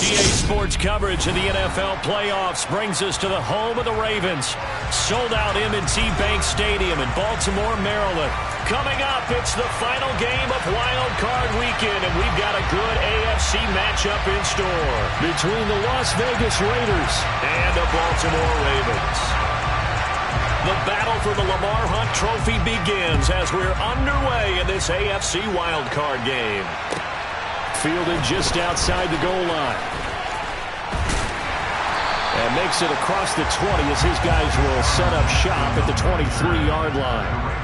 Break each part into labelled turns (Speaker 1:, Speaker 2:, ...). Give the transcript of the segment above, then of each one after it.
Speaker 1: EA Sports coverage of the NFL playoffs brings us to the home of the Ravens. Sold out M&T Bank Stadium in Baltimore, Maryland. Coming up, it's the final game of Wildcard Weekend, and we've got a good AFC matchup in store between the Las Vegas Raiders and the Baltimore Ravens. The battle for the Lamar Hunt Trophy begins as we're underway in this AFC Wildcard game. Fielded just outside the goal line. And makes it across the 20 as his guys will set up shop at the 23-yard line.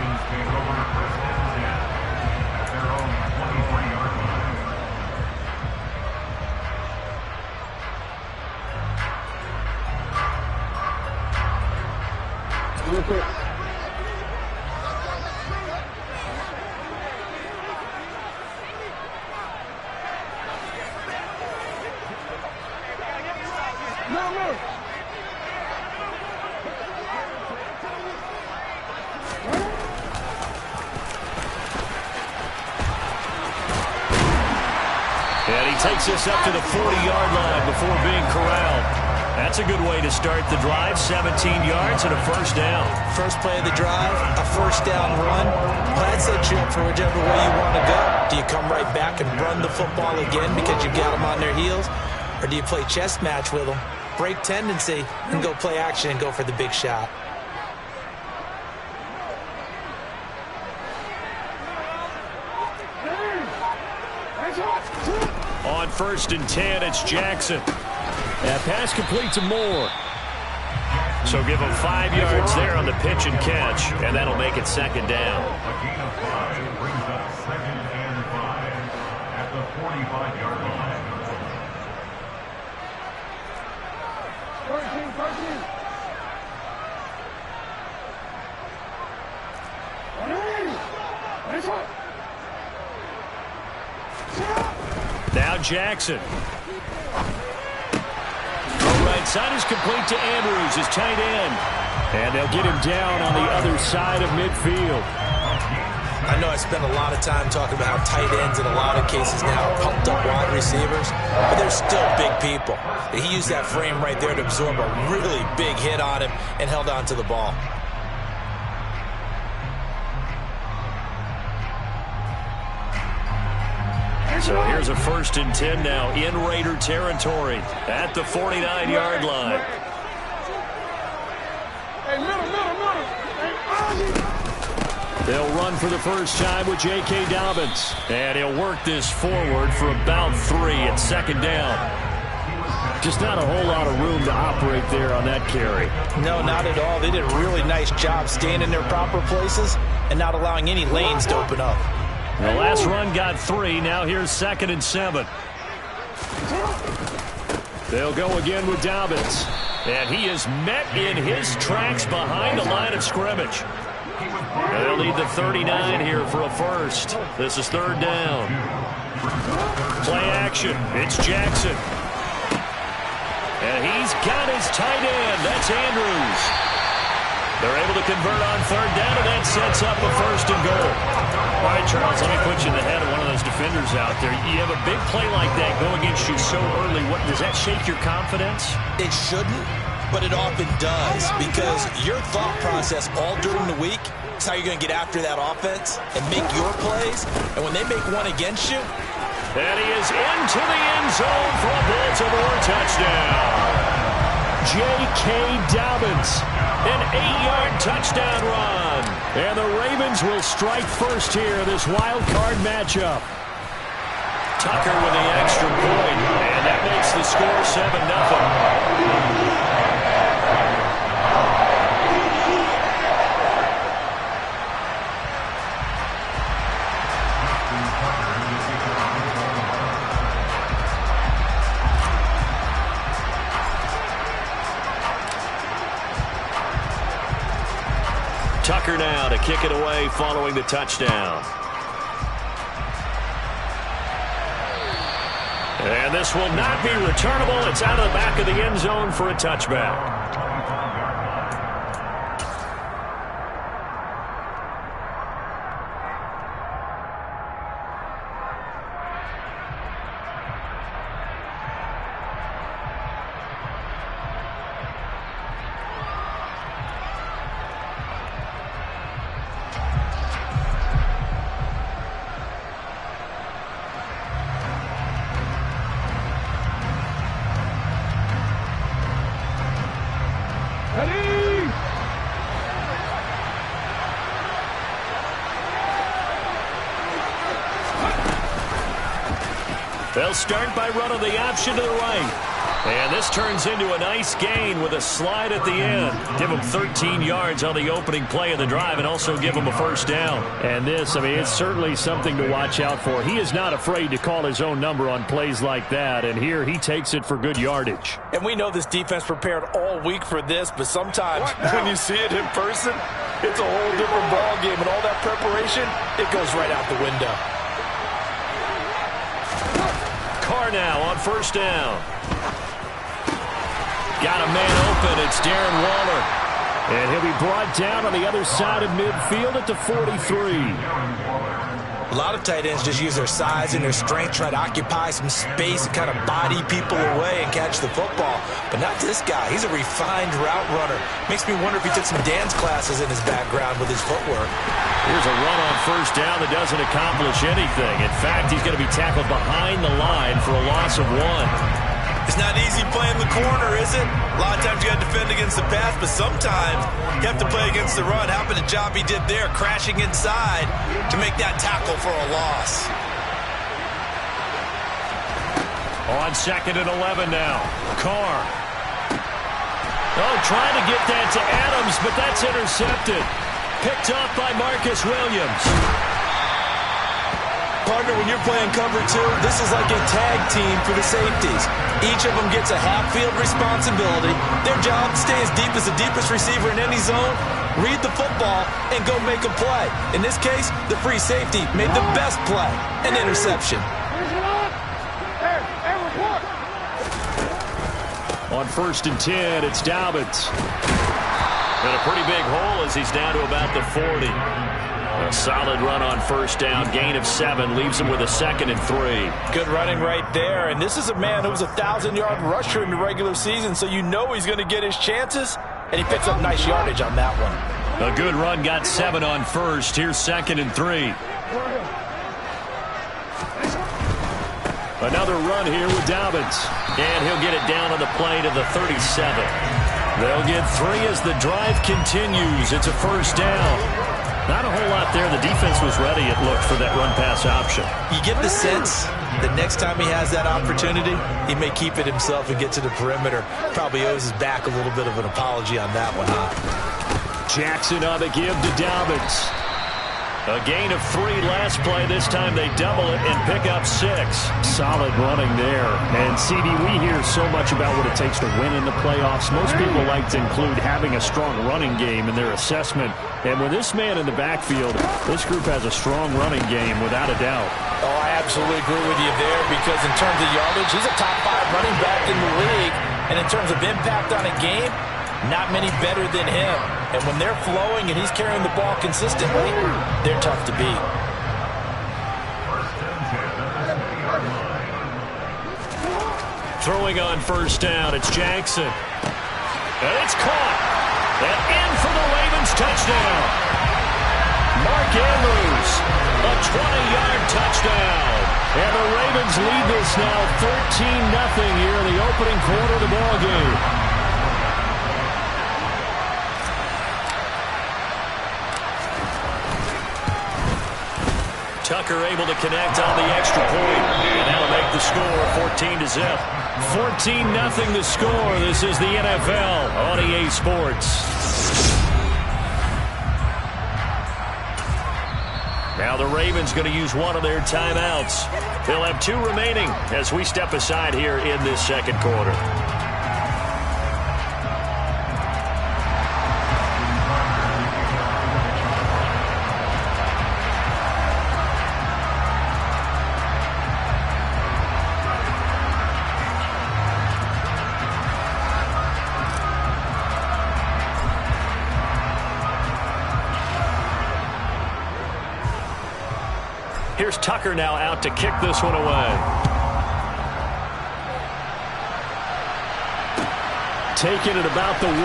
Speaker 1: And he takes us up to the 40-yard line before being corralled. That's a good way to start the drive. 17 yards and a first down.
Speaker 2: First play of the drive, a first down run. Well, that sets you up for whichever way you want to go. Do you come right back and run the football again because you've got them on their heels? Or do you play chess match with them, break tendency, and go play action and go for the big shot?
Speaker 1: On 1st and 10, it's Jackson. That pass complete to Moore. So give him 5 yards there on the pitch and catch, and that'll make it second down.
Speaker 3: Brings up 2nd and 5 at the 45-yard line. 13.
Speaker 1: Now Jackson. Right side is complete to Andrews, his tight end. And they'll get him down on the other side of midfield.
Speaker 2: I know I spent a lot of time talking about how tight ends in a lot of cases now are pumped up wide receivers, but they're still big people. He used that frame right there to absorb a really big hit on him and held on to the ball.
Speaker 1: So here's a 1st and 10 now in Raider territory at the 49-yard line. They'll run for the first time with J.K. Dobbins. And he'll work this forward for about 3 at second down. Just not a whole lot of room to operate there on that carry.
Speaker 2: No, not at all. They did a really nice job staying in their proper places and not allowing any lanes to open up.
Speaker 1: The last run got 3. Now here's 2nd and 7. They'll go again with Dobbins. And he is met in his tracks behind the line of scrimmage. They'll need the 39 here for a first. This is 3rd down. Play action. It's Jackson. And he's got his tight end. That's Andrews. They're able to convert on 3rd down, and that sets up a 1st and goal. All right, Charles, let me put you in the head of one of those defenders out there. You have a big play like that go against you so early. What, does that shake your confidence?
Speaker 2: It shouldn't, but it often does, because your thought process all during the week is how you're going to get after that offense and make your plays. And when they make one against you,
Speaker 1: and he is into the end zone for a Baltimore touchdown. J.K. Dobbins, an 8-yard touchdown run. And the Ravens will strike first here, this wild card matchup. Tucker with the extra point, and that makes the score 7-0. Tucker now to kick it away following the touchdown. And this will not be returnable. It's out of the back of the end zone for a touchback. They'll start by running the option to the right. And this turns into a nice gain with a slide at the end. Give him 13 yards on the opening play of the drive and also give him a first down.
Speaker 4: And this, I mean, it's certainly something to watch out for. He is not afraid to call his own number on plays like that. And here he takes it for good yardage.
Speaker 2: And we know this defense prepared all week for this, but sometimes when you see it in person, it's a whole different ball game. And all that preparation, it goes right out the window.
Speaker 1: Carr now on first down. Got a man open. It's Darren Waller.
Speaker 4: And he'll be brought down on the other side of midfield at the 43.
Speaker 2: A lot of tight ends just use their size and their strength, try to occupy some space and kind of body people away and catch the football. But not this guy. He's a refined route runner. Makes me wonder if he took some dance classes in his background with his footwork.
Speaker 1: Here's a run on first down that doesn't accomplish anything. In fact, he's going to be tackled behind the line for a loss of 1.
Speaker 2: It's not easy playing the corner, is it? A lot of times you got to defend against the pass, but sometimes you have to play against the run. How about the job he did there, crashing inside to make that tackle for a loss?
Speaker 1: On 2nd and 11 now. Carr. Oh, trying to get that to Adams, but that's intercepted. Picked off by Marcus Williams.
Speaker 2: Partner, when you're playing cover 2, this is like a tag team for the safeties. Each of them gets a half-field responsibility. Their job, stay as deep as the deepest receiver in any zone, read the football, and go make a play. In this case, the free safety made the best play, an interception.
Speaker 4: On 1st and 10, it's Dobbins.
Speaker 1: Got a pretty big hole as he's down to about the 40. A solid run on first down. Gain of 7 leaves him with a 2nd and 3.
Speaker 2: Good running right there. And this is a man who was a 1,000-yard rusher in the regular season, so you know he's going to get his chances, and he picks up nice yardage on that one.
Speaker 1: A good run, got 7 on first. Here's 2nd and 3.
Speaker 4: Another run here with Dobbins.
Speaker 1: And he'll get it down on the play to the 37. They'll get 3 as the drive continues. It's a first down. Not a whole lot there. The defense was ready, it looked, for that run-pass option.
Speaker 2: You get the sense that next time he has that opportunity, he may keep it himself and get to the perimeter. Probably owes his back a little bit of an apology on that one, huh?
Speaker 4: Jackson on the give to Dobbins.
Speaker 1: A gain of 3 last play. This time they double it and pick up 6.
Speaker 4: Solid running there. And, CD, we hear so much about what it takes to win in the playoffs. Most people like to include having a strong running game in their assessment. And with this man in the backfield, this group has a strong running game without a doubt.
Speaker 2: Oh, I absolutely agree with you there, because in terms of yardage, he's a top 5 running back in the league. And in terms of impact on a game, not many better than him. And when they're flowing and he's carrying the ball consistently, they're tough to beat.
Speaker 1: Throwing on first down, it's Jackson. And it's caught. And in for the Ravens touchdown. Mark Andrews, a 20-yard touchdown. And the Ravens lead this now 13-0 here in the opening quarter of the ballgame. Tucker able to connect on the extra point. And that'll make the score 14-0. 14-0 the score. This is the NFL on EA Sports. Now the Ravens going to use one of their timeouts. They'll have 2 remaining as we step aside here in this second quarter. Here's Tucker now out to kick this one away.
Speaker 4: Taking it about the 1.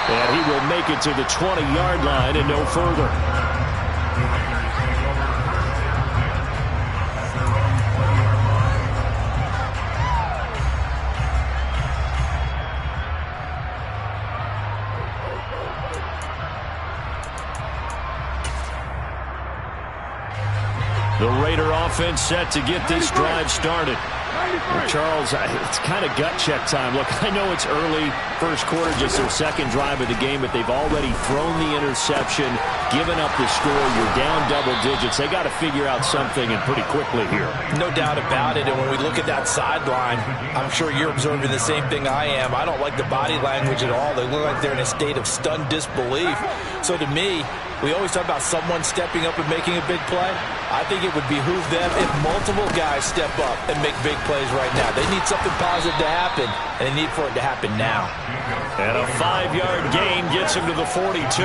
Speaker 4: And he will make it to the 20-yard line and no further. The
Speaker 1: The Raider offense set to get this drive started.
Speaker 4: Well, Charles, it's kind of gut check time. Look, I know it's early, first quarter, just their second drive of the game, but they've already thrown the interception, given up the score. You're down double digits. They got to figure out something, and pretty quickly here.
Speaker 2: No doubt about it. And when we look at that sideline, I'm sure you're observing the same thing I am. I don't like the body language at all. They look like they're in a state of stunned disbelief. So to me, we always talk about someone stepping up and making a big play. I think it would behoove them if multiple guys step up and make big plays right now. They need something positive to happen, and they need for it to happen now.
Speaker 1: And a 5-yard gain gets him to the 42.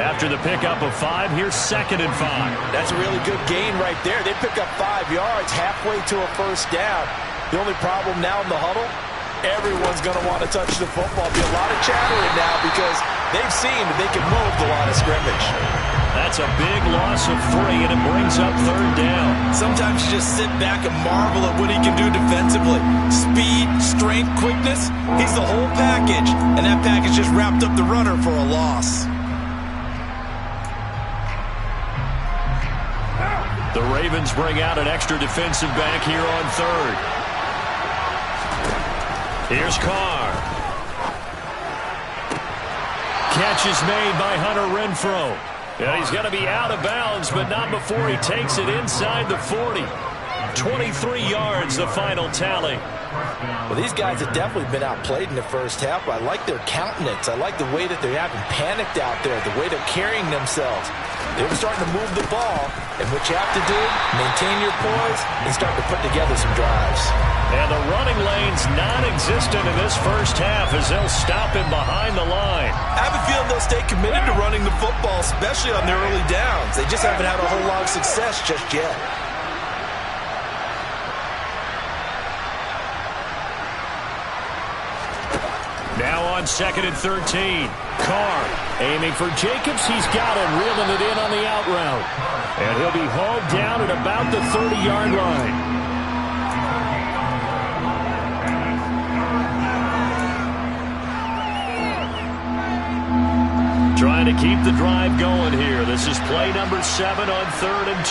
Speaker 1: After the pickup of 5, here's 2nd and 5.
Speaker 2: That's a really good gain right there. They pick up 5 yards halfway to a first down. The only problem now in the huddle, everyone's going to want to touch the football. Be a lot of chattering now because they've seen that they can move the line of scrimmage.
Speaker 1: That's a big loss of 3, and it brings up 3rd down.
Speaker 2: Sometimes you just sit back and marvel at what he can do defensively. Speed, strength, quickness, he's the whole package. And that package just wrapped up the runner for a loss.
Speaker 1: The Ravens bring out an extra defensive back here on 3rd. Here's Carr. Catch is made by Hunter Renfrow. And he's going to be out of bounds, but not before he takes it inside the 40. 23 yards, the final tally.
Speaker 2: Well, these guys have definitely been outplayed in the first half. I like their countenance. I like the way that they haven't panicked out there, the way they're carrying themselves. They were starting to move the ball, and what you have to do, maintain your poise and start to put together some drives.
Speaker 1: And the running lane's non-existent in this first half as they'll stop him behind the line.
Speaker 2: I have a feeling they'll stay committed to running the football, especially on their early downs. They just haven't had a whole lot of success just yet.
Speaker 1: Now on 2nd and 13. Carr aiming for Jacobs. He's got him, reeling it in on the out route. And he'll be hauled down at about the 30-yard line. Trying to keep the drive going here. This is play number 7 on 3rd and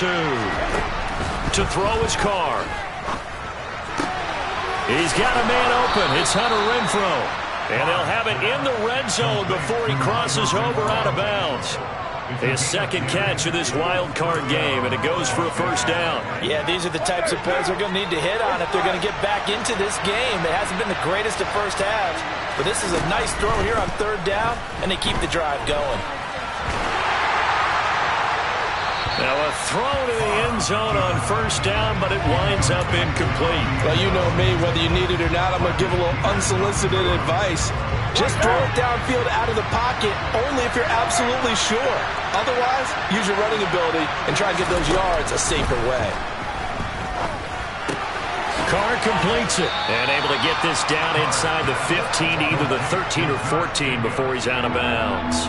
Speaker 1: 2. To throw is Carr. He's got a man open. It's Hunter Renfrow. And they'll have it in the red zone before he crosses over out of bounds. His second catch of this wild card game, and it goes for a first down.
Speaker 2: Yeah, these are the types of plays they're going to need to hit on if they're going to get back into this game. It hasn't been the greatest of first halves, but this is a nice throw here on 3rd down, and they keep the drive going.
Speaker 1: Now a throw to the end zone on first down, but it winds up incomplete.
Speaker 2: Well, you know me, whether you need it or not, I'm going to give a little unsolicited advice. Just throw it downfield out of the pocket only if you're absolutely sure. Otherwise, use your running ability and try and get those yards a safer way.
Speaker 1: Carr completes it and able to get this down inside the 15, either the 13 or 14 before he's out of bounds.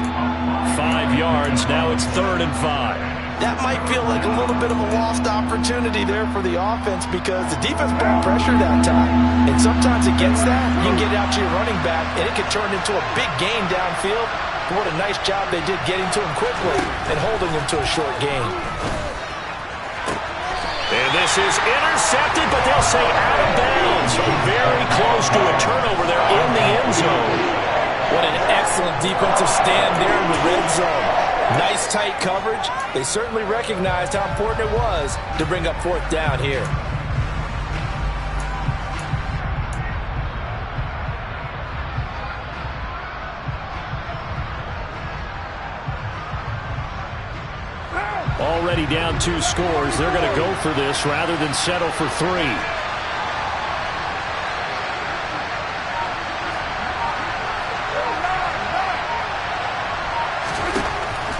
Speaker 1: 5 yards, now it's 3rd and 5.
Speaker 2: That might feel like a little bit of a lost opportunity there for the offense because the defense brought pressure that time. And sometimes against that, you can get out to your running back, and it could turn into a big gain downfield. But what a nice job they did getting to him quickly and holding him to a short gain.
Speaker 1: And this is intercepted, but they'll say out of bounds. So very close to a turnover there in the end zone.
Speaker 2: What an excellent defensive stand there in the red zone. Nice tight coverage. They certainly recognized how important it was to bring up 4th down here.
Speaker 1: Already down 2 scores. They're going to go for this rather than settle for 3.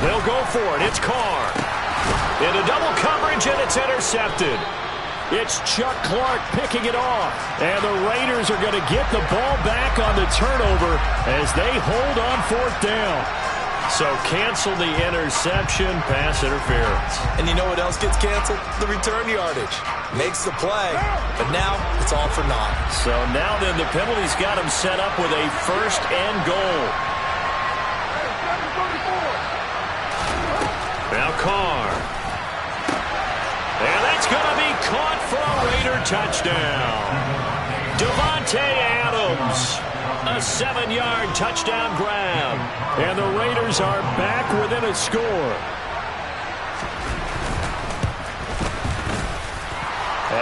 Speaker 1: They'll go for it. It's Carr. Into double coverage, and it's intercepted. It's Chuck Clark picking it off. And the Raiders are going to get the ball back on the turnover as they hold on 4th down. So cancel the interception, pass interference.
Speaker 2: And you know what else gets canceled? The return yardage. Makes the play, but now it's all for naught.
Speaker 1: So now then the penalty's got him set up with a 1st and goal. Now Carr. It's going to be caught for a Raider touchdown. Devontae Adams, a 7-yard touchdown grab.
Speaker 4: And the Raiders are back within a score.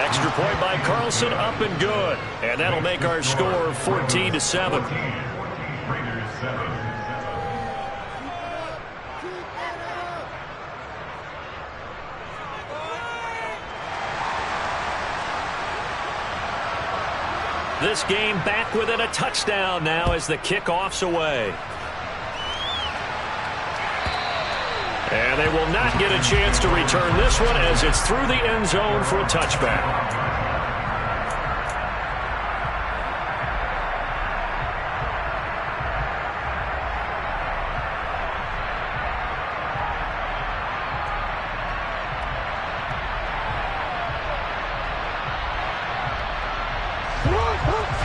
Speaker 1: Extra point by Carlson, up and good. And that'll make our score 14-7.
Speaker 3: Raiders 7.
Speaker 1: This game back within a touchdown now as the kickoff's away. And they will not get a chance to return this one as it's through the end zone for a touchback.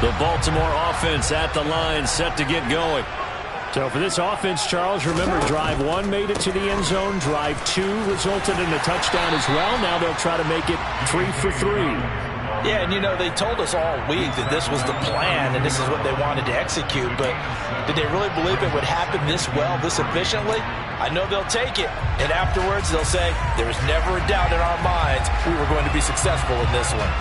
Speaker 1: The Baltimore offense at the line, set to get going.
Speaker 4: So for this offense, Charles, remember, drive 1 made it to the end zone. Drive 2 resulted in a touchdown as well. Now they'll try to make it 3 for 3.
Speaker 2: Yeah, and you know, they told us all week that this was the plan and this is what they wanted to execute. But did they really believe it would happen this well, this efficiently? I know they'll take it. And afterwards, they'll say, there was never a doubt in our minds we were going to be successful in this one.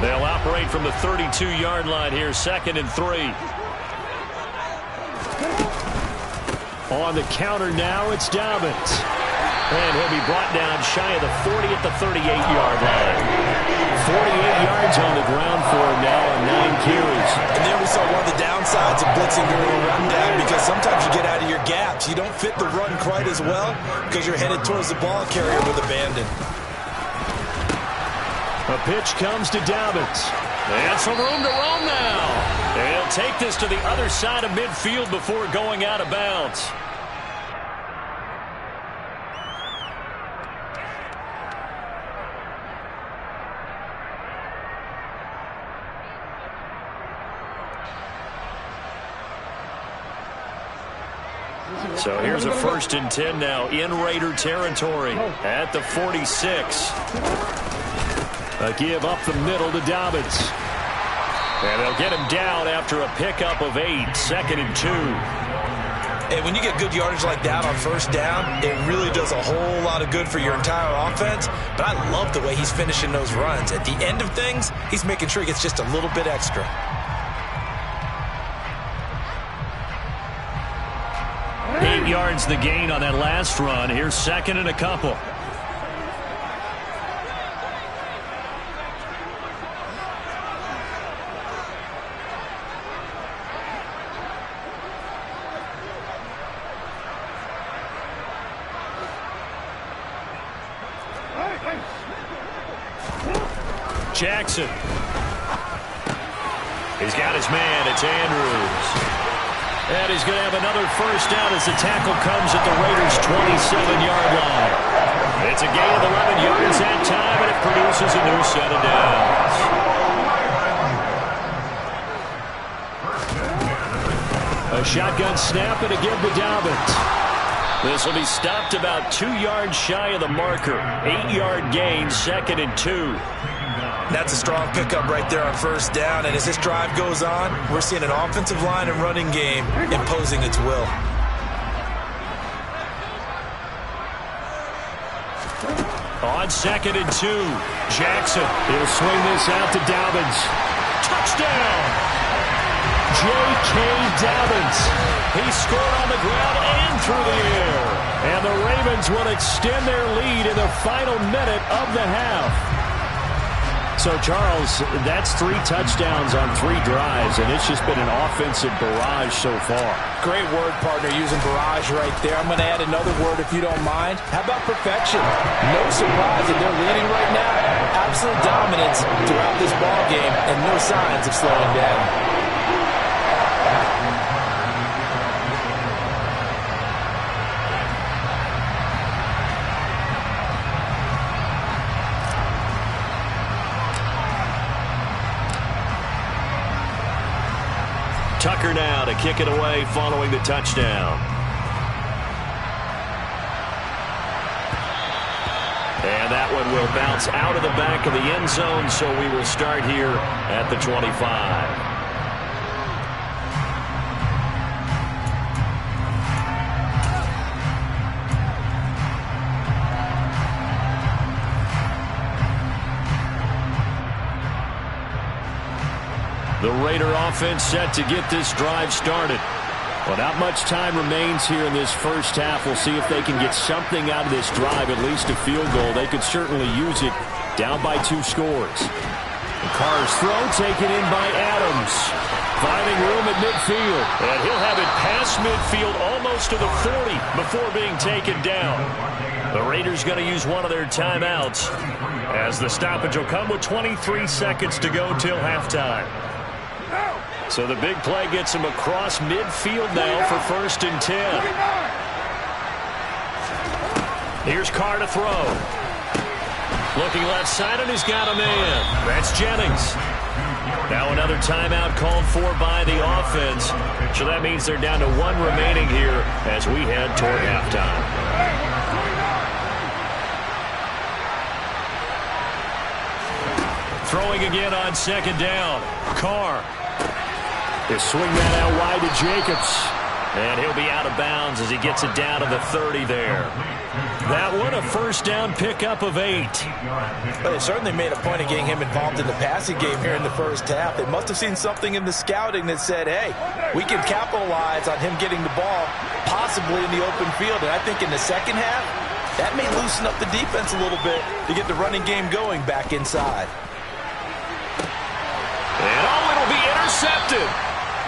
Speaker 1: They'll operate from the 32-yard line here, 2nd and 3.
Speaker 4: On the counter now, it's Dobbins.
Speaker 1: And he'll be brought down shy of the 40 at the 38-yard line. 48 yards on the ground for him now on 9 carries.
Speaker 2: And there we saw one of the downsides of blitzing during a rundown, because sometimes you get out of your gaps. You don't fit the run quite as well because you're headed towards the ball carrier with abandon.
Speaker 4: A pitch comes to Dobbins.
Speaker 1: And some room to roam now. And he'll take this to the other side of midfield before going out of bounds. So here's a 1st and 10 now in Raider territory at the 46.
Speaker 4: A give up the middle to Dobbins.
Speaker 1: And they'll get him down after a pickup of 8, 2nd and 2.
Speaker 2: And when you get good yardage like that on 1st down, it really does a whole lot of good for your entire offense. But I love the way he's finishing those runs. At the end of things, he's making sure he gets just a little bit extra.
Speaker 1: Eight yards the gain on that last run. Here's 2nd and a couple. Jackson. He's got his man. It's Andrews. And he's going to have another 1st down as the tackle comes at the Raiders' 27-yard line. It's a gain of 11 yards that time, and it produces a new set of downs.
Speaker 4: A shotgun snap and a give to Dobbins.
Speaker 1: This will be stopped about 2 yards shy of the marker. 8-yard gain, 2nd and 2.
Speaker 2: That's a strong pickup right there on 1st down. And as this drive goes on, we're seeing an offensive line and running game imposing its will.
Speaker 1: On 2nd and 2, Jackson.
Speaker 4: He'll swing this out to Dobbins.
Speaker 1: Touchdown!
Speaker 4: J.K. Dobbins.
Speaker 1: He scored on the ground and through the air.
Speaker 4: And the Ravens will extend their lead in the final minute of the half. So, Charles, that's 3 touchdowns on 3 drives, and it's just been an offensive barrage so far.
Speaker 2: Great word, partner, using barrage right there. I'm going to add another word if you don't mind. How about perfection? No surprise that they're leading right now. Absolute dominance throughout this ball game and no signs of slowing down.
Speaker 1: Tucker now to kick it away following the touchdown. And that It'll bounce out of the back of the end zone, so we will start here at the 25. The Raider offense set to get this drive started. Well, not much time remains here in this first half. We'll see if they can get something out of this drive, at least a field goal. They could certainly use it, down by 2 scores. The Carr's throw taken in by Adams. Finding room at midfield. And he'll have it past midfield almost to the 40 before being taken down. The Raiders going to use one of their timeouts, as the stoppage will come with 23 seconds to go till halftime. So the big play gets him across midfield now for 1st and 10. Here's Carr to throw. Looking left side, and he's got a man. That's Jennings. Now another timeout called for by the offense. So that means they're down to 1 remaining here as we head toward halftime. Throwing again on 2nd down. Carr. They swing that out wide to Jacobs. And he'll be out of bounds as he gets it down to the 30 there. That one, a 1st down pickup of 8.
Speaker 2: Well, they certainly made a point of getting him involved in the passing game here in the first half. They must have seen something in the scouting that said, hey, we can capitalize on him getting the ball, possibly in the open field. And I think in the second half, that may loosen up the defense a little bit to get the running game going back inside.
Speaker 1: And it'll be intercepted.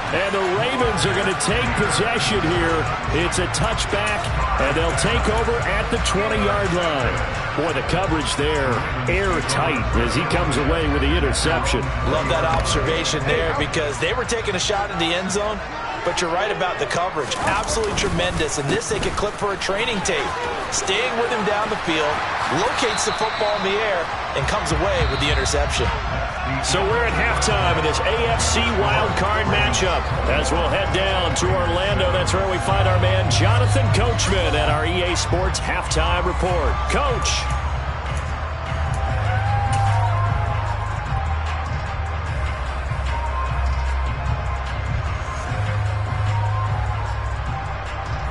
Speaker 1: And the Ravens are going to take possession here. It's a touchback, and they'll take over at the 20-yard line. Boy, the coverage there, airtight as he comes away with the interception.
Speaker 2: Love that observation there, because they were taking a shot in the end zone, but you're right about the coverage. Absolutely tremendous. And this they could clip for a training tape. Staying with him down the field, locates the football in the air, and comes away with the interception.
Speaker 1: So we're at halftime in this AFC Wildcard matchup as we'll head down to Orlando. That's where we find our man Jonathan Coachman at our EA Sports Halftime Report. Coach.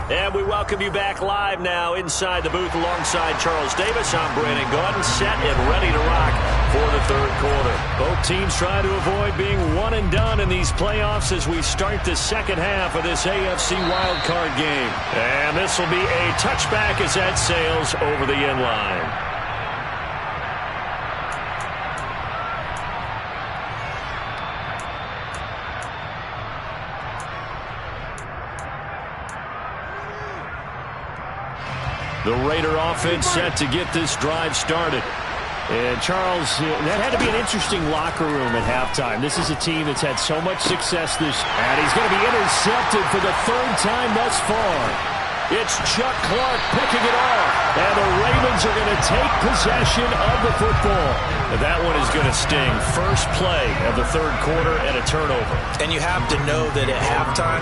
Speaker 1: And we welcome you back live now inside the booth alongside Charles Davis. I'm Brandon Gordon, set and ready to rock for the 3rd quarter. Both teams trying to avoid being one and done in these playoffs as we start the 2nd half of this AFC wildcard game. And this will be a touchback as that sails over the end line. The Raider offense set to get this drive started. And Charles, that had to be an interesting locker room at halftime. This is a team that's had so much success this year. And he's going to be intercepted for the 3rd time thus far. It's Chuck Clark picking it off. And the Ravens are going to take possession of the football. And that one is going to sting. First play of the 3rd quarter and a turnover.
Speaker 2: And you have to know that at halftime,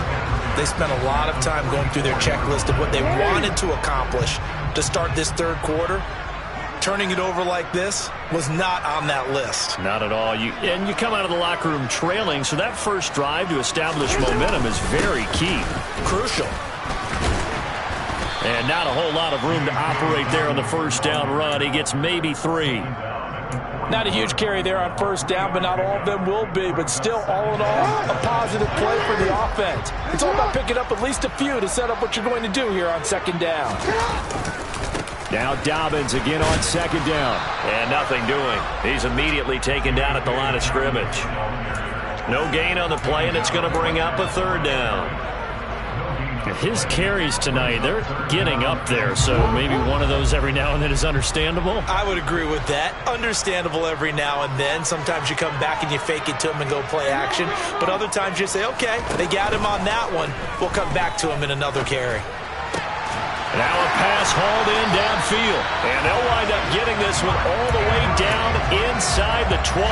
Speaker 2: they spent a lot of time going through their checklist of what they wanted to accomplish to start this 3rd quarter. Turning it over like this was not on that list.
Speaker 1: Not at all. And you come out of the locker room trailing, so that first drive to establish momentum is very key.
Speaker 2: Crucial.
Speaker 1: And not a whole lot of room to operate there on the 1st down run. He gets maybe 3.
Speaker 2: Not a huge carry there on 1st down, but not all of them will be. But still, all in all, a positive play for the offense. It's all about picking up at least a few to set up what you're going to do here on 2nd down.
Speaker 1: Now Dobbins again on 2nd down. And nothing doing. He's immediately taken down at the line of scrimmage. No gain on the play, and it's going to bring up a 3rd down. His carries tonight, they're getting up there, so maybe one of those every now and then is understandable.
Speaker 2: I would agree with that. Understandable every now and then. Sometimes you come back and you fake it to him and go play action. But other times you say, okay, they got him on that one. We'll come back to him in another carry.
Speaker 1: Now a pass hauled in downfield. And they'll wind up getting this one all the way down inside the 20.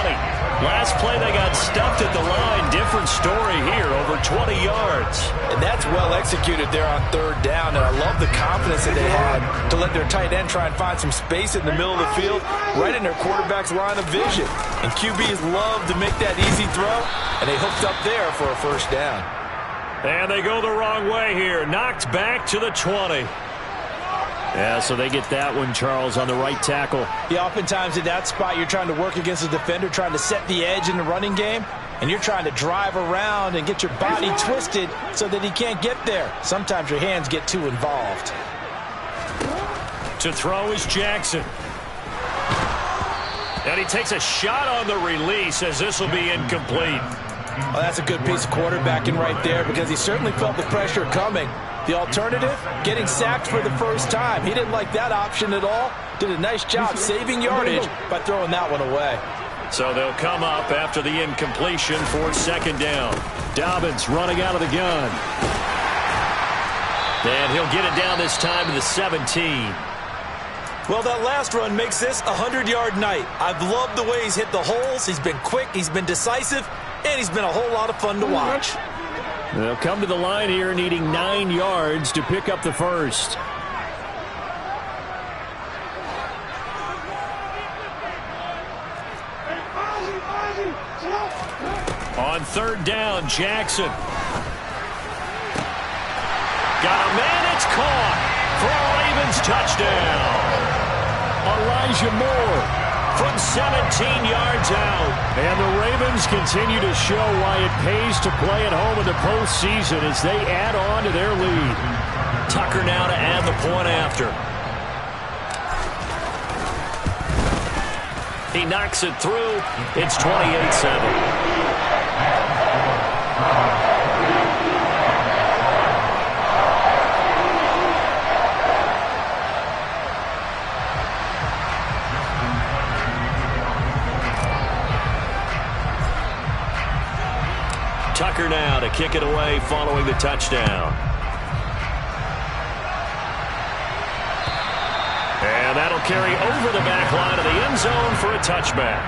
Speaker 1: Last play they got stuffed at the line. Different story here, over 20 yards.
Speaker 2: And that's well executed there on third down. And I love the confidence that they had to let their tight end try and find some space in the middle of the field, right in their quarterback's line of vision. And QBs love to make that easy throw, and they hooked up there for a first down.
Speaker 1: And they go the wrong way here. Knocked back to the 20.
Speaker 4: Yeah, so they get that one, Charles, on the right tackle.
Speaker 2: Yeah, oftentimes in that spot, you're trying to work against a defender, trying to set the edge in the running game, and you're trying to drive around and get your body twisted so that he can't get there. Sometimes your hands get too involved.
Speaker 1: To throw is Jackson. And he takes a shot on the release as this will be incomplete.
Speaker 2: Well, that's a good piece of quarterbacking right there because he certainly felt the pressure coming. The alternative, getting sacked for the first time. He didn't like that option at all. Did a nice job saving yardage by throwing that one away.
Speaker 1: So they'll come up after the incompletion for second down.
Speaker 4: Dobbins running out of the gun.
Speaker 1: And he'll get it down this time to the 17.
Speaker 2: Well, that last run makes this a 100-yard night. I've loved the way he's hit the holes. He's been quick, he's been decisive, and he's been a whole lot of fun to watch.
Speaker 4: They'll come to the line here needing 9 yards to pick up the first.
Speaker 1: On third down, Jackson. Got a man, it's caught for a Ravens touchdown. Elijah Moore from 17 yards out.
Speaker 4: And the Ravens continue to show why it pays to play at home in the postseason as they add on to their lead.
Speaker 1: Tucker now to add the point after. He knocks it through. It's 28-7. Tucker now to kick it away following the touchdown. And that'll carry over the back line of the end zone for a touchback.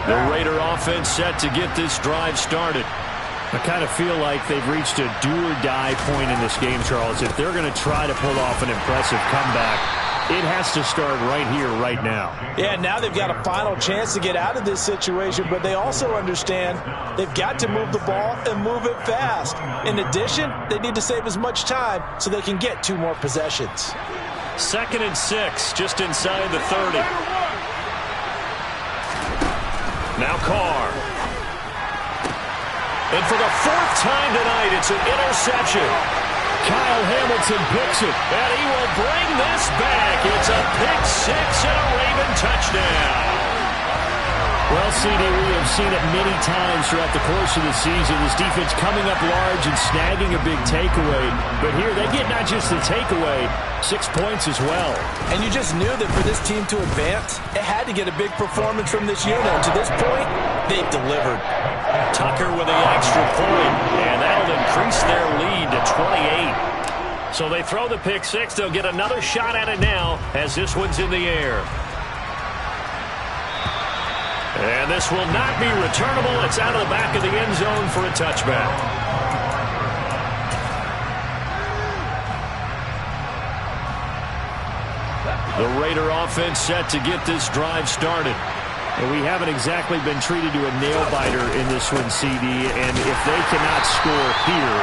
Speaker 1: The Raider offense set to get this drive started.
Speaker 4: I kind of feel like they've reached a do-or-die point in this game, Charles. If they're going to try to pull off an impressive comeback, it has to start right here, right now.
Speaker 2: Yeah, now they've got a final chance to get out of this situation, but they also understand they've got to move the ball and move it fast. In addition, they need to save as much time so they can get 2 more possessions.
Speaker 1: 2nd and 6, just inside the 30. Now Carr. And for the 4th time tonight, it's an interception.
Speaker 4: Kyle Hamilton picks it.
Speaker 1: And he will bring this back. It's a pick 6 and a Raven touchdown.
Speaker 4: Well, CD, we have seen it many times throughout the course of the season. This defense coming up large and snagging a big takeaway. But here they get not just the takeaway, 6 points as well.
Speaker 2: And you just knew that for this team to advance, it had to get a big performance from this unit. And to this point, they've delivered.
Speaker 1: Tucker with the extra point, and that'll increase their lead to 28. So they throw the pick 6. They'll get another shot at it now as this one's in the air. And this will not be returnable. It's out of the back of the end zone for a touchback. The Raider offense set to get this drive started.
Speaker 4: And we haven't exactly been treated to a nail-biter in this one, CD. And if they cannot score here,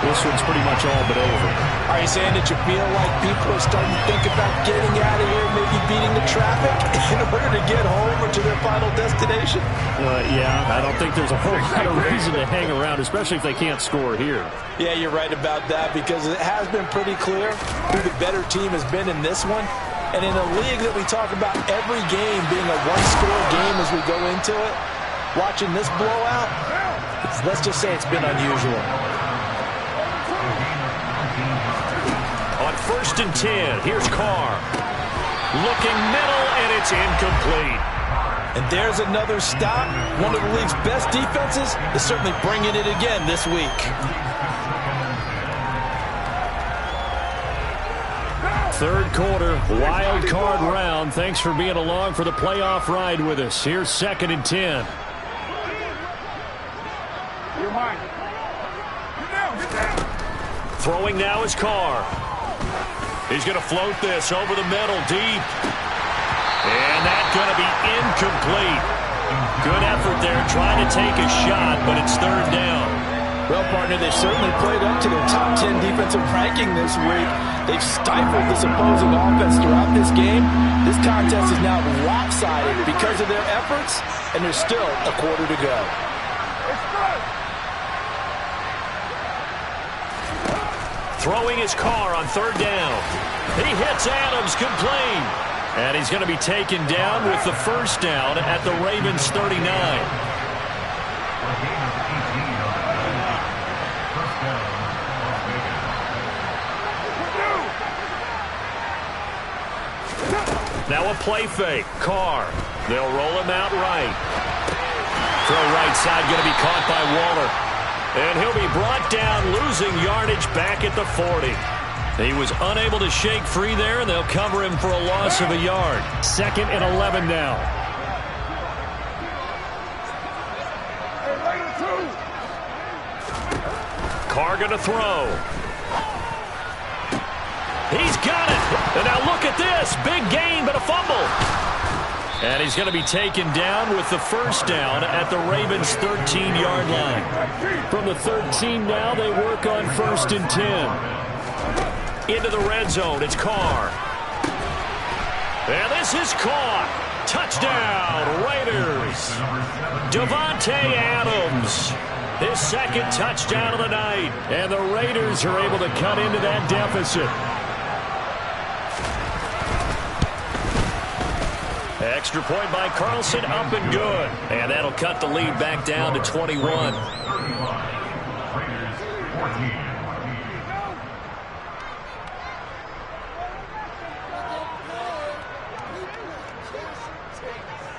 Speaker 4: this one's pretty much all but over.
Speaker 2: Are you saying that you feel like people are starting to think about getting out of here, maybe beating the traffic in order to get home or to their final destination?
Speaker 4: Yeah, I don't think there's a whole lot of reason to hang around, especially if they can't score here.
Speaker 2: Yeah, you're right about that because it has been pretty clear who the better team has been in this one. And in a league that we talk about every game being a one-score game as we go into it, watching this blowout, let's just say it's been unusual.
Speaker 1: On 1st and 10. Here's Carr. Looking middle, and it's incomplete.
Speaker 2: And there's another stop. One of the league's best defenses is certainly bringing it again this week.
Speaker 4: Third quarter, wild card round. Thanks for being along for the playoff ride with us. Here's 2nd and 10.
Speaker 1: Throwing now is Carr. He's going to float this over the middle, deep. And that's going to be incomplete. Good effort there trying to take a shot, but it's 3rd down.
Speaker 2: Well, partner, they certainly played up to their top 10 defensive ranking this week. They've stifled this opposing offense throughout this game. This contest is now lopsided because of their efforts, and there's still a quarter to go.
Speaker 1: Throwing his Carr on 3rd down. He hits Adams, complete. And he's going to be taken down with the 1st down at the Ravens' 39. Now a play fake. Carr. They'll roll him out right. Throw right side going to be caught by Waller. And he'll be brought down, losing yardage back at the 40. He was unable to shake free there, and they'll cover him for a loss of a yard.
Speaker 4: 2nd and 11 now.
Speaker 1: Carr going to throw. He's got it. And now look at this. Big gain, but a fumble. And he's going to be taken down with the 1st down at the Ravens' 13-yard line.
Speaker 4: From the 13 now, they work on 1st and 10.
Speaker 1: Into the red zone, it's Carr. And this is caught. Touchdown, Raiders. Davante Adams. His 2nd touchdown of the night. And the Raiders are able to cut into that deficit. Extra point by Carlson, up and good. And that'll cut the lead back down to 21.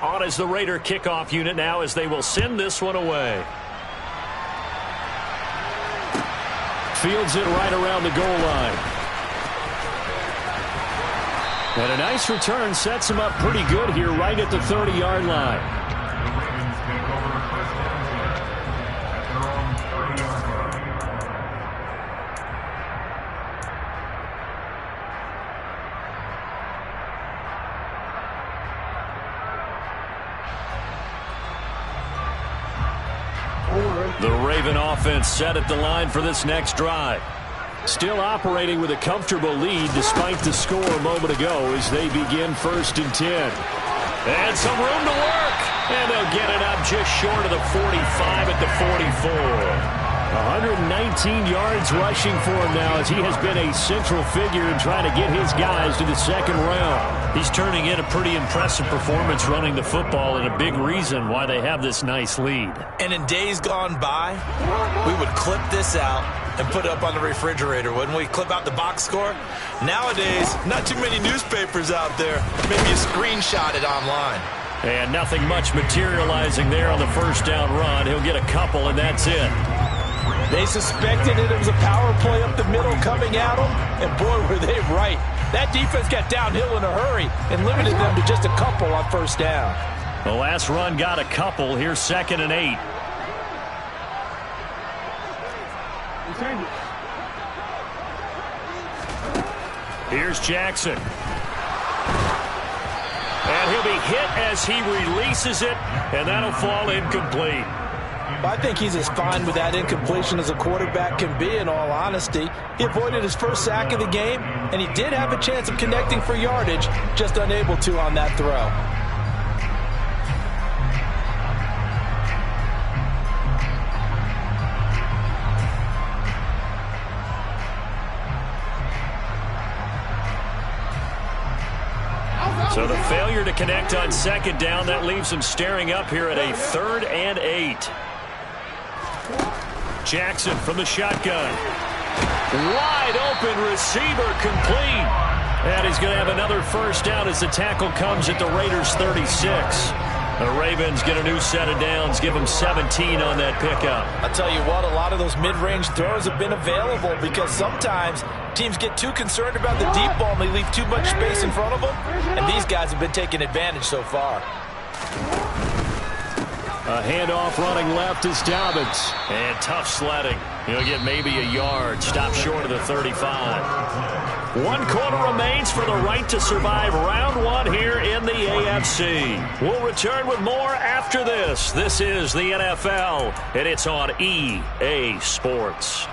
Speaker 1: On as the Raider kickoff unit now as they will send this one away.
Speaker 4: Fields it right around the goal line. And a nice return sets him up pretty good here right at the 30-yard line.
Speaker 1: The Raven offense set at the line for this next drive.
Speaker 4: Still operating with a comfortable lead despite the score a moment ago as they begin 1st and 10.
Speaker 1: And some room to work. And they'll get it up just short of the 45 at the 44.
Speaker 4: 119 yards rushing for him now as he has been a central figure in trying to get his guys to the 2nd round.
Speaker 1: He's turning in a pretty impressive performance running the football and a big reason why they have this nice lead.
Speaker 2: And in days gone by, we would clip this out and put it up on the refrigerator, wouldn't we? Clip out the box score. Nowadays, not too many newspapers out there. Maybe you screenshot it online.
Speaker 1: And nothing much materializing there on the 1st down run. He'll get a couple, and that's it.
Speaker 2: They suspected it was a power play up the middle coming at them, and boy, were they right. That defense got downhill in a hurry and limited them to just a couple on 1st down.
Speaker 1: The last run got a couple. Here's 2nd and 8. Here's Jackson. And he'll be hit as he releases it, and that'll fall incomplete.
Speaker 2: I think he's as fine with that incompletion as a quarterback can be, in all honesty. He avoided his 1st sack of the game, and he did have a chance of connecting for yardage, just unable to on that throw.
Speaker 1: So the failure to connect on 2nd down, that leaves him staring up here at a 3rd and 8. Jackson from the shotgun. Wide open receiver complete. And he's going to have another first down as the tackle comes at the Raiders' 36. The Ravens get a new set of downs, give them 17 on that pickup.
Speaker 2: I'll tell you what, a lot of those mid-range throws have been available because sometimes teams get too concerned about the deep ball and they leave too much space in front of them. And these guys have been taking advantage so far.
Speaker 1: A handoff running left is Dobbins. And tough sledding. He'll get maybe a yard. Stop short of the 35. 1 quarter remains for the right to survive round 1 here in the AFC. We'll return with more after this. This is the NFL, and it's on EA Sports.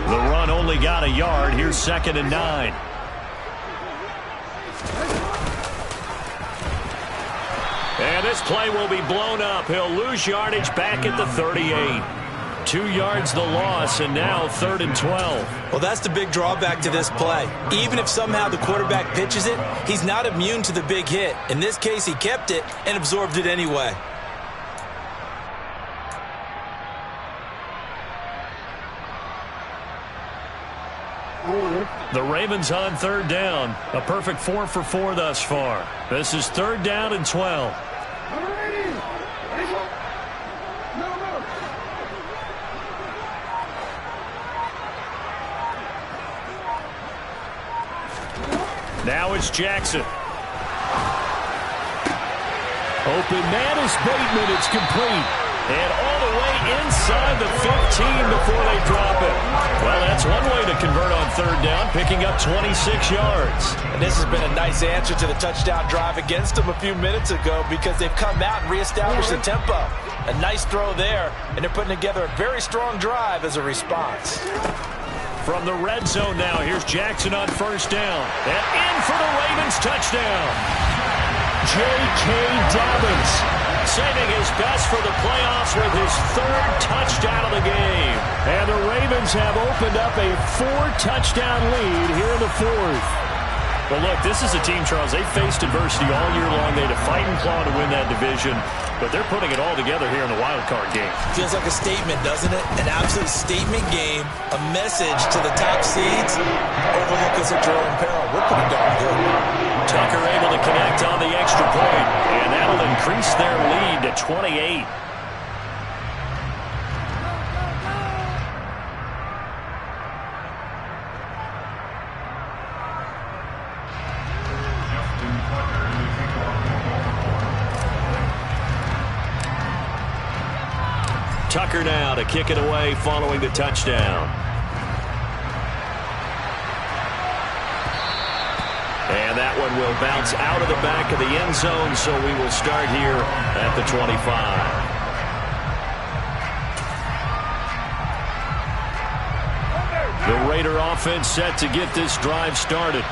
Speaker 1: The run only got a yard. Here's 2nd and 9. And this play will be blown up. He'll lose yardage back at the 38. 2 yards the loss, and now 3rd and 12.
Speaker 2: Well, that's the big drawback to this play. Even if somehow the quarterback pitches it, he's not immune to the big hit. In this case, he kept it and absorbed it anyway.
Speaker 1: The Ravens on 3rd down. A perfect 4 for 4 thus far. This is 3rd down and 12. Now it's Jackson. Open man is Bateman. It's complete. And all the way inside the 15 before they drop it. Well, that's one way to convert on 3rd down, picking up 26 yards.
Speaker 2: And this has been a nice answer to the touchdown drive against them a few minutes ago because they've come out and reestablished the tempo. A nice throw there, and they're putting together a very strong drive as a response.
Speaker 1: From the red zone now, here's Jackson on 1st down. And in for the Ravens touchdown. J.K. Dobbins saving his best for the playoffs with his 3rd touchdown of the game. And the Ravens have opened up a 4-touchdown lead here in the 4th. Well, look, this is a team, Charles, they faced adversity all year long. They had to fight and claw to win that division, but they're putting it all together here in the wildcard game.
Speaker 2: Feels like a statement, doesn't it? An absolute statement game, a message to the top seeds. Overlook us at your own peril. We're pretty darn good.
Speaker 1: Tucker able to connect on the extra point, and that'll increase their lead to 28. Tucker now to kick it away following the touchdown. And that one will bounce out of the back of the end zone, so we will start here at the 25. The Raider offense set to get this drive started.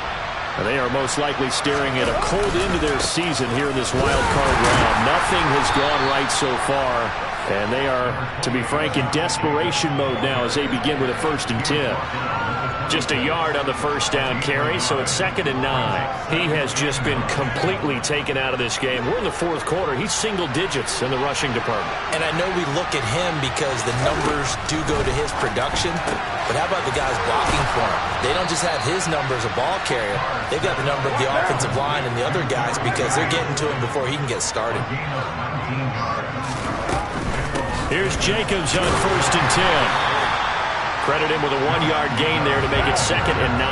Speaker 1: They are most likely staring at a cold end to their season here in this wild card round. Nothing has gone right so far, and they are, to be frank, in desperation mode now as they begin with a 1st and 10. Just a yard on the 1st down carry, so it's 2nd and 9. He has just been completely taken out of this game. We're in the 4th quarter. He's single digits in the rushing department.
Speaker 2: And I know we look at him because the numbers do go to his production, but how about the guys blocking for him? They don't just have his number as a ball carrier. They've got the number of the offensive line and the other guys because they're getting to him before he can get started.
Speaker 1: Here's Jacobs on 1st and 10. Credit him with a 1-yard gain there to make it 2nd and 9.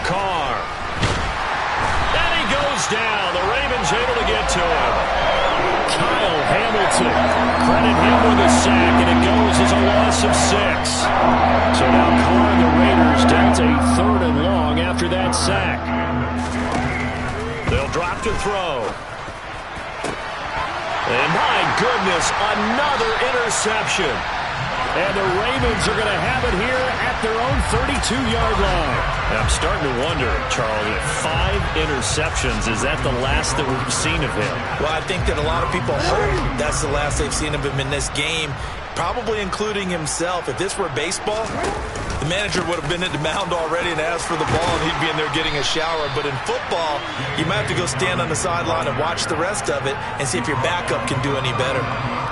Speaker 1: Carr. And he goes down. The Ravens able to get to him. Kyle Hamilton. Credit him with a sack, and it goes as a loss of 6. So now Carr and the Raiders down to a 3rd and long after that sack. They'll drop to throw. And my goodness, another interception.
Speaker 4: And the Ravens are going to have it here at their own 32-yard line.
Speaker 1: I'm starting to wonder, Charles, if 5 interceptions, is that the last that we've seen of him?
Speaker 2: Well, I think that a lot of people hope that's the last they've seen of him in this game, probably including himself. If this were baseball, the manager would have been at the mound already and asked for the ball, and he'd be in there getting a shower. But in football, you might have to go stand on the sideline and watch the rest of it and see if your backup can do any better.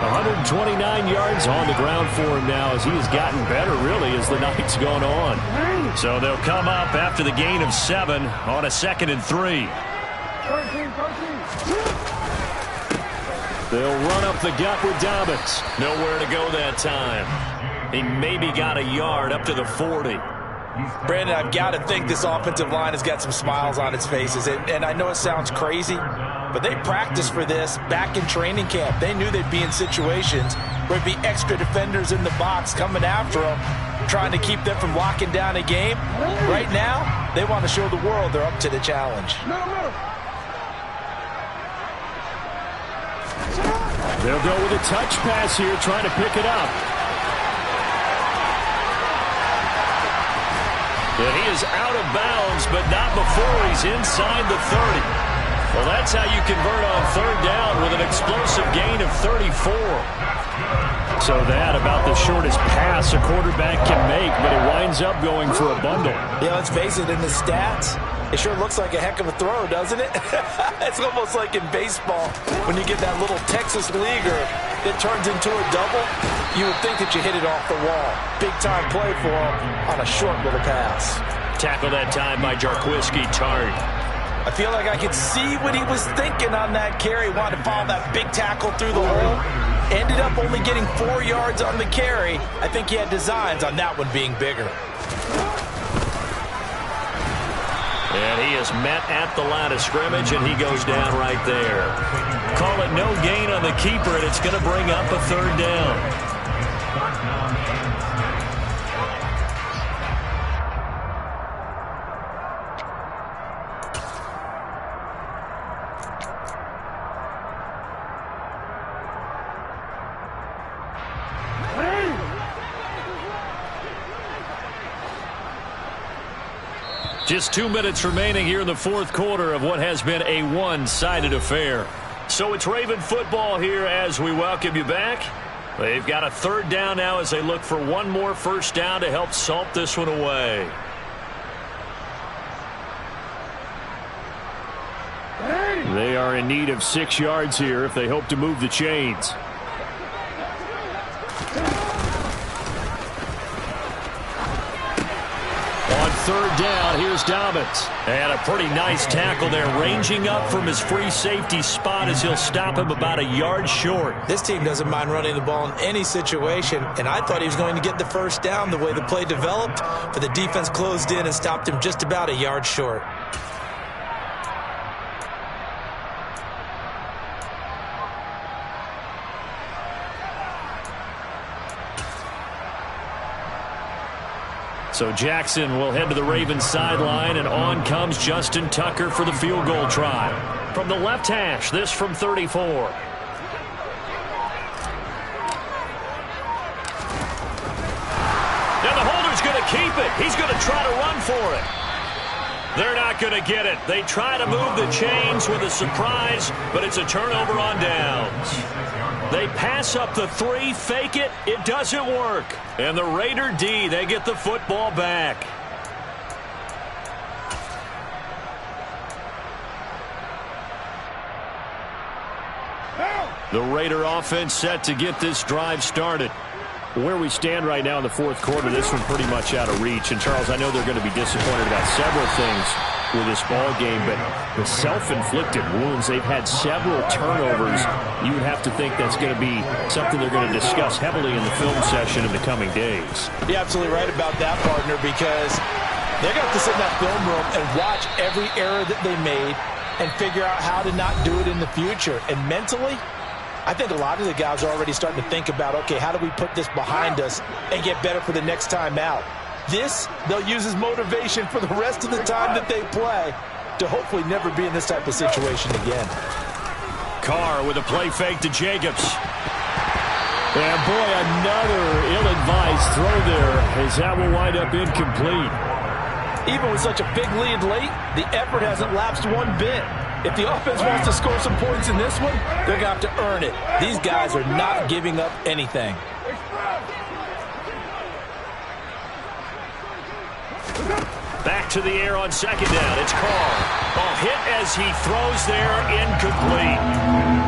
Speaker 4: 129 yards on the ground for him now as he has gotten better, really, as the night's gone on.
Speaker 1: So they'll come up after the gain of 7 on a 2nd and 3.
Speaker 4: They'll run up the gut with Dobbins.
Speaker 1: Nowhere to go that time. He maybe got a yard up to the 40.
Speaker 2: Brandon, I've got to think this offensive line has got some smiles on its faces. And I know it sounds crazy, but they practiced for this back in training camp. They knew they'd be in situations where there'd be extra defenders in the box coming after them, trying to keep them from locking down a game. Right now, they want to show the world they're up to the challenge.
Speaker 4: They'll go with a touch pass here, trying to pick it up.
Speaker 1: And he is out of bounds, but not before he's inside the 30. Well, that's how you convert on 3rd down with an explosive gain of 34.
Speaker 4: So that about the shortest pass a quarterback can make, but it winds up going for a bundle.
Speaker 2: Yeah, let's face it, in the stats, it sure looks like a heck of a throw, doesn't it? It's almost like in baseball when you get that little Texas leaguer that turns into a double. You would think that you hit it off the wall. Big-time play for him on a short little pass.
Speaker 1: Tackle that time by Jarquiski Tart.
Speaker 2: I feel like I could see what he was thinking on that carry. Wanted to follow that big tackle through the hole. Ended up only getting 4 yards on the carry. I think he had designs on that one being bigger.
Speaker 1: And he is met at the line of scrimmage, and he goes down right there. Call it no gain on the keeper, and it's going to bring up a 3rd down. Just 2 minutes remaining here in the 4th quarter of what has been a one-sided affair. So it's Raven football here as we welcome you back. They've got a 3rd down now as they look for one more 1st down to help salt this one away.
Speaker 4: They are in need of 6 yards here if they hope to move the chains. On 3rd down, here's Dobbins.
Speaker 1: And a pretty nice tackle there, ranging up from his free safety spot as he'll stop him about a yard short.
Speaker 2: This team doesn't mind running the ball in any situation, and I thought he was going to get the 1st down the way the play developed, but the defense closed in and stopped him just about a yard short.
Speaker 1: So Jackson will head to the Ravens sideline, and on comes Justin Tucker for the field goal try. From the left hash, this from 34. Now the holder's going to keep it. He's going to try to run for it. They're not going to get it. They try to move the chains with a surprise, but it's a turnover on downs. They pass up the 3, fake it. It doesn't work. And the Raider D, they get the football back. The Raider offense set to get this drive started.
Speaker 4: Where we stand right now in the 4th quarter, this one pretty much out of reach. And, Charles, I know they're going to be disappointed about several things with this ball game, but the self-inflicted wounds, they've had several turnovers. You would have to think that's going to be something they're going to discuss heavily in the film session in the coming days.
Speaker 2: You're absolutely right about that, partner, because they're going to have to sit in that film room and watch every error that they made and figure out how to not do it in the future. And mentally, I think a lot of the guys are already starting to think about, okay, how do we put this behind us and get better for the next time out? This, they'll use as motivation for the rest of the time that they play to hopefully never be in this type of situation again.
Speaker 1: Carr with a play fake to Jacobs.
Speaker 4: And boy, another ill-advised throw there as that will wind up incomplete.
Speaker 2: Even with such a big lead late, the effort hasn't lapsed one bit. If the offense wants to score some points in this one, they're going to have to earn it. These guys are not giving up anything.
Speaker 1: Back to the air on second down. It's Carr. Ball hit as he throws there, incomplete.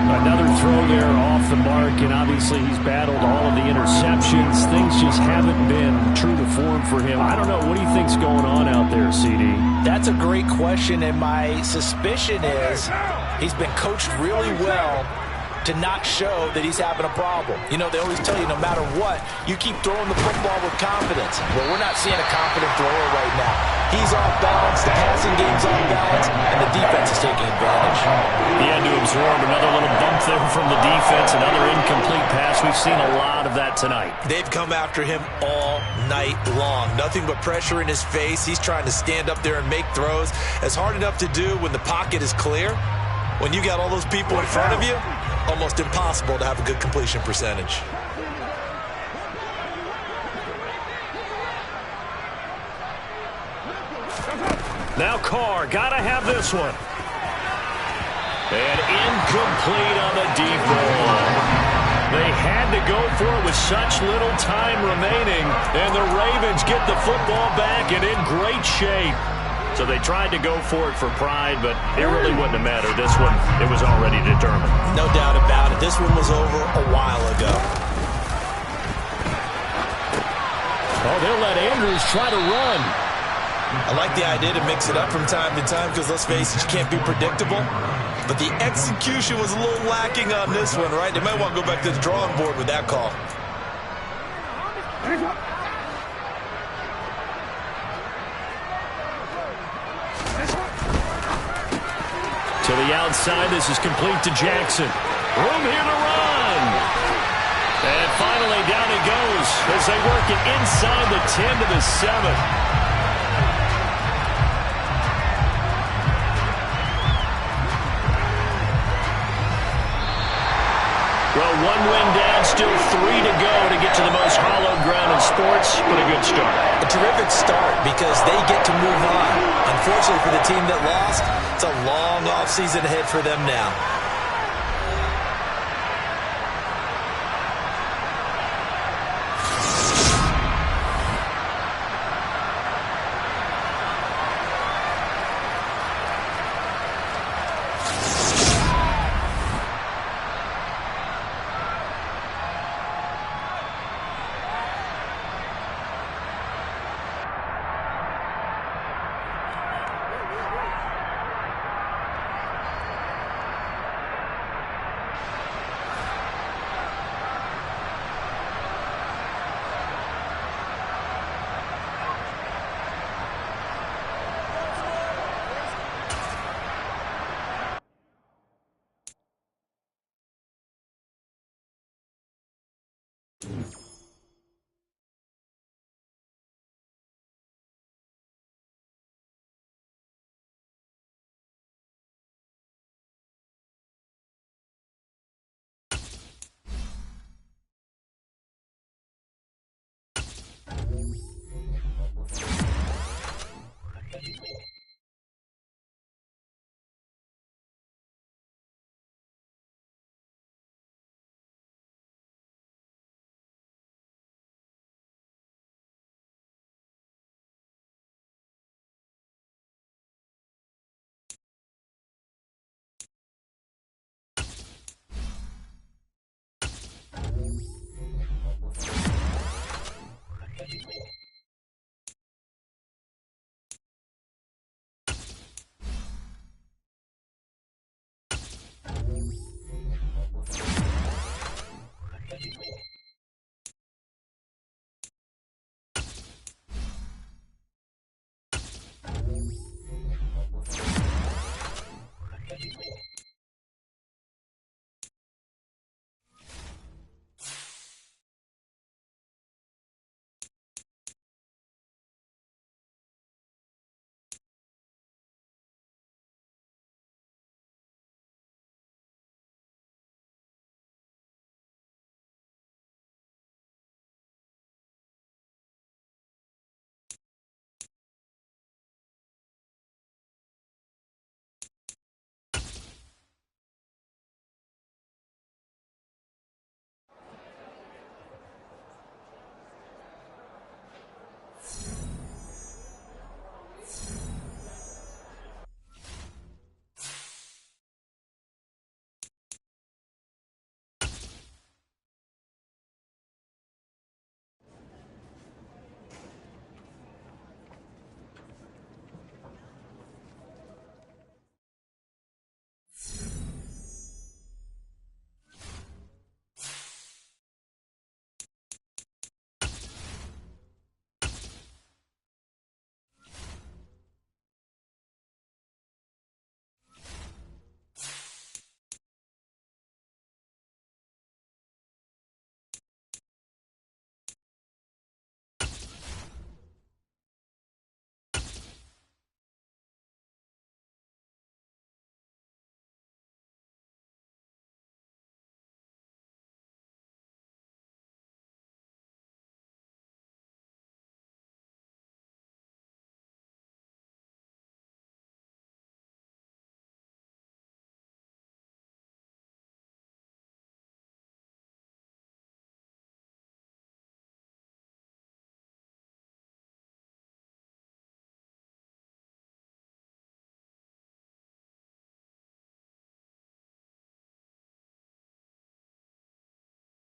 Speaker 4: Another throw there off the mark, and obviously he's battled all of the interceptions. Things just haven't been true to form for him. I don't know. What do you think's going on out there, CD?
Speaker 2: That's a great question, and my suspicion is he's been coached really well to not show that he's having a problem. You know, they always tell you no matter what, you keep throwing the football with confidence. Well, we're not seeing a confident thrower right now. He's off balance, the passing game's off balance, and the defense is taking advantage.
Speaker 1: He had to absorb another little bump there from the defense, another incomplete pass. We've seen a lot of that tonight.
Speaker 2: They've come after him all night long. Nothing but pressure in his face. He's trying to stand up there and make throws. It's hard enough to do when the pocket is clear. When you got all those people in front of you, almost impossible to have a good completion percentage.
Speaker 1: Now Carr, gotta have this one. And incomplete on the deep ball. They had to go for it with such little time remaining, and the Ravens get the football back and in great shape. So they tried to go for it for pride, but it really wouldn't have mattered. This one, it was already determined.
Speaker 2: No doubt about it. This one was over a while ago.
Speaker 4: Oh, they'll let Andrews try to run.
Speaker 2: I like the idea to mix it up from time to time because, let's face it, you can't be predictable. But the execution was a little lacking on this one, right? They might want to go back to the drawing board with that call.
Speaker 1: To the outside, this is complete to Jackson. Room here to run. And finally, down he goes as they work it inside the 10 to the 7. Well, one win down, still 3 to go to get to the most hallowed ground in sports, but a good start.
Speaker 2: A terrific start because they get to move on. Unfortunately for the team that lost, it's a long offseason ahead for them now.